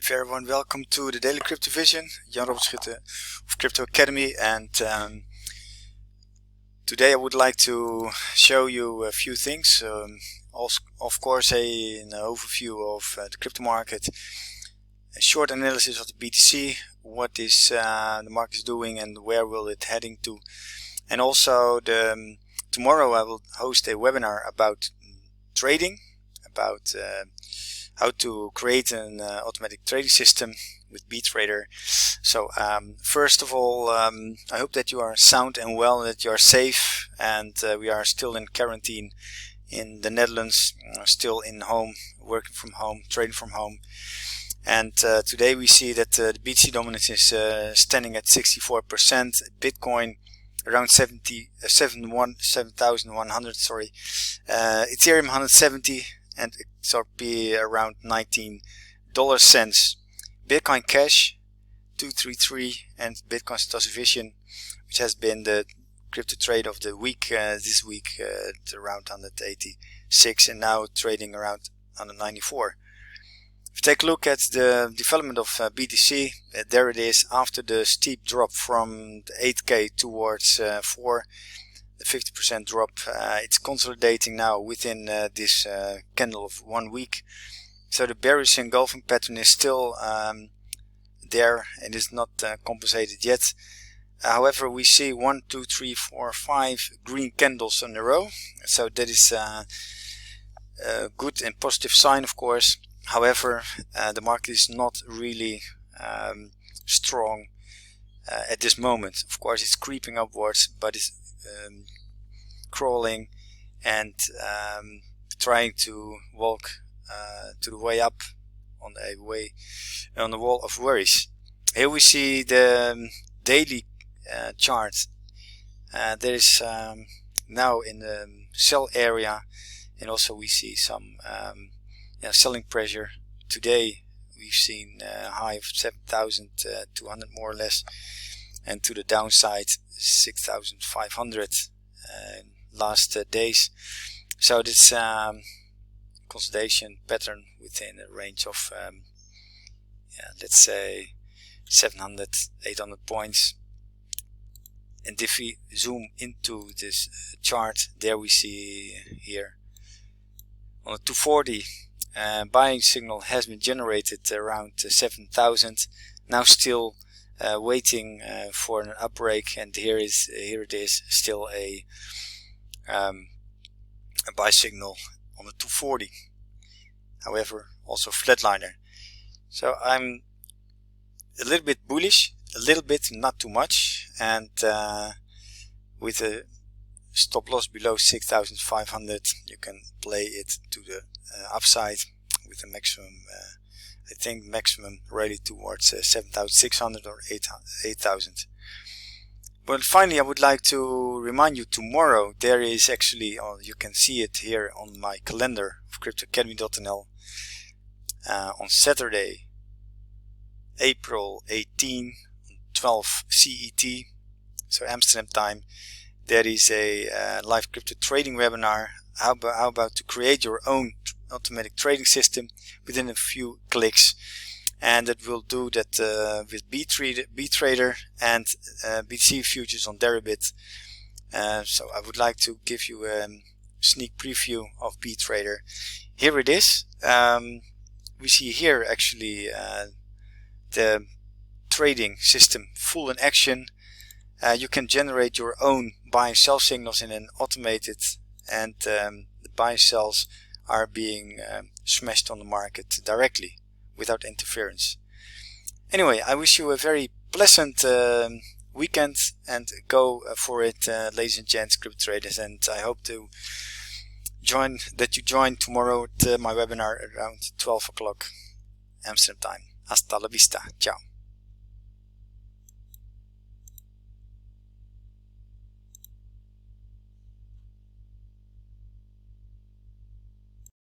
Very everyone, welcome to the Daily Crypto Vision. Jan Robert Schutte of Crypto Academy, and today I would like to show you a few things. Also, of course, an overview of the crypto market, a short analysis of the BTC, what is the market is doing and where will it heading to, and also tomorrow I will host a webinar about trading, about how to create an automatic trading system with BTrader. So first of all, I hope that you are sound and well, that you are safe, and we are still in quarantine in the Netherlands, still in home, working from home, trading from home. And today we see that the BTC dominance is standing at 64%, Bitcoin around 7,100, sorry, Ethereum 170, and XRP around $19 cents. Bitcoin Cash 233, and Bitcoin Satoshi Vision, which has been the crypto trade of the week this week, at around 186, and now trading around 194. If you take a look at the development of BTC, there it is after the steep drop from the 8K towards 4. The 50% drop, it's consolidating now within this candle of 1 week. So the bearish engulfing pattern is still there and is not compensated yet. However, we see 1, 2, 3, 4, 5 green candles in a row. So that is a good and positive sign, of course. However, the market is not really strong at this moment. Of course, it's creeping upwards, but it's crawling and trying to walk to the way up on the wall of worries. Here we see the daily chart. There is now in the sell area, and also we see some selling pressure. Today we've seen a high of 7,200 more or less, and to the downside 6,500 last days. So this consolidation pattern within a range of let's say 700, 800 points. And if we zoom into this chart, there we see here on the 240 buying signal has been generated around 7,000. Now still waiting for an upbreak, and here it is still a buy signal on the 240. However, also flatliner. So I'm a little bit bullish, a little bit, not too much, and with a stop loss below 6,500, you can play it to the upside with a maximum, I think maximum rally towards 7,600 or 8,000. But finally, I would like to remind you, tomorrow there is actually, you can see it here on my calendar of cryptoacademy.nl, on Saturday, April 18, 12 CET, so Amsterdam time, there is a live crypto trading webinar. How about to create your own automatic trading system within a few clicks. And it will do that with BTrader and BTC futures on Deribit. So I would like to give you a sneak preview of BTrader. Here it is. We see here actually the trading system full in action. You can generate your own buy and sell signals in an automated, and the buy and sells are being smashed on the market directly, without interference. Anyway, I wish you a very pleasant weekend, and go for it, ladies and gents, crypto traders, and I hope to join tomorrow at my webinar around 12 o'clock Amsterdam time. Hasta la vista. Ciao.